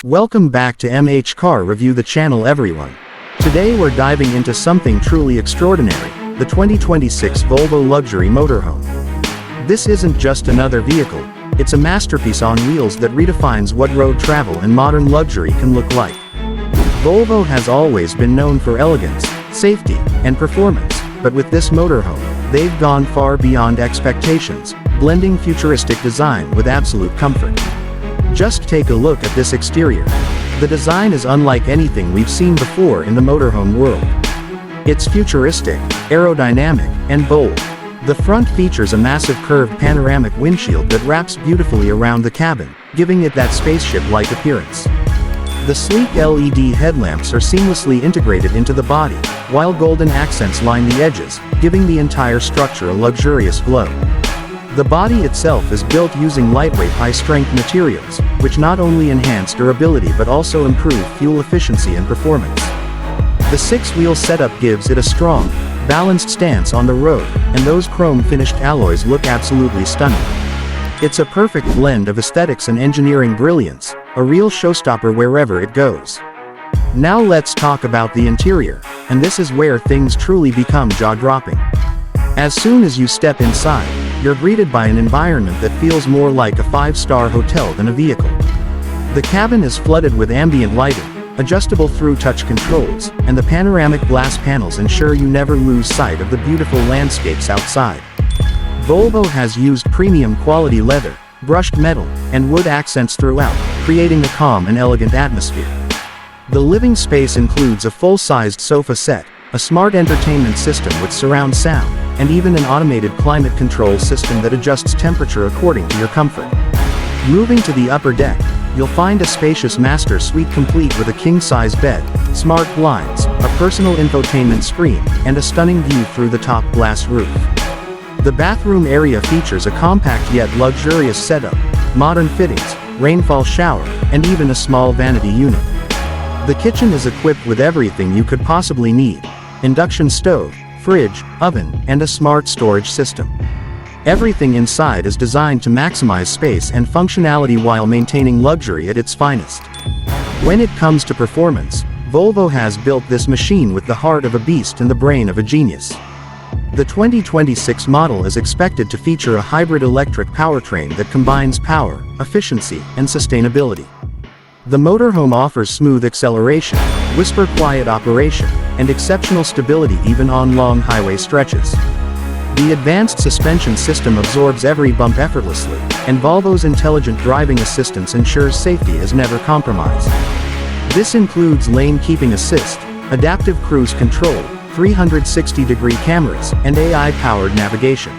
Welcome back to MH Car Review, the channel, everyone. Today we're diving into something truly extraordinary, the 2026 Volvo luxury motorhome. This isn't just another vehicle, it's a masterpiece on wheels that redefines what road travel and modern luxury can look like. Volvo has always been known for elegance, safety, and performance, but with this motorhome, they've gone far beyond expectations, blending futuristic design with absolute comfort. Just take a look at this exterior. The design is unlike anything we've seen before in the motorhome world. It's futuristic, aerodynamic, and bold. The front features a massive curved panoramic windshield that wraps beautifully around the cabin, giving it that spaceship-like appearance. The sleek LED headlamps are seamlessly integrated into the body, while golden accents line the edges, giving the entire structure a luxurious glow. The body itself is built using lightweight, high-strength materials, which not only enhance durability but also improve fuel efficiency and performance. The six-wheel setup gives it a strong, balanced stance on the road, and those chrome-finished alloys look absolutely stunning. It's a perfect blend of aesthetics and engineering brilliance, a real showstopper wherever it goes. Now let's talk about the interior, and this is where things truly become jaw-dropping. As soon as you step inside, you're greeted by an environment that feels more like a five-star hotel than a vehicle. The cabin is flooded with ambient lighting, adjustable through-touch controls, and the panoramic glass panels ensure you never lose sight of the beautiful landscapes outside. Volvo has used premium quality leather, brushed metal, and wood accents throughout, creating a calm and elegant atmosphere. The living space includes a full-sized sofa set, a smart entertainment system with surround sound, and even an automated climate control system that adjusts temperature according to your comfort. Moving to the upper deck, you'll find a spacious master suite complete with a king-size bed, smart blinds, a personal infotainment screen, and a stunning view through the top glass roof. The bathroom area features a compact yet luxurious setup, modern fittings, rainfall shower, and even a small vanity unit. The kitchen is equipped with everything you could possibly need: induction stove, fridge, oven, and a smart storage system. Everything inside is designed to maximize space and functionality while maintaining luxury at its finest. When it comes to performance, Volvo has built this machine with the heart of a beast and the brain of a genius. The 2026 model is expected to feature a hybrid electric powertrain that combines power, efficiency, and sustainability. The motorhome offers smooth acceleration, whisper-quiet operation, and exceptional stability even on long highway stretches. The advanced suspension system absorbs every bump effortlessly, and Volvo's intelligent driving assistance ensures safety is never compromised. This includes lane keeping assist, adaptive cruise control, 360-degree cameras, and AI-powered navigation.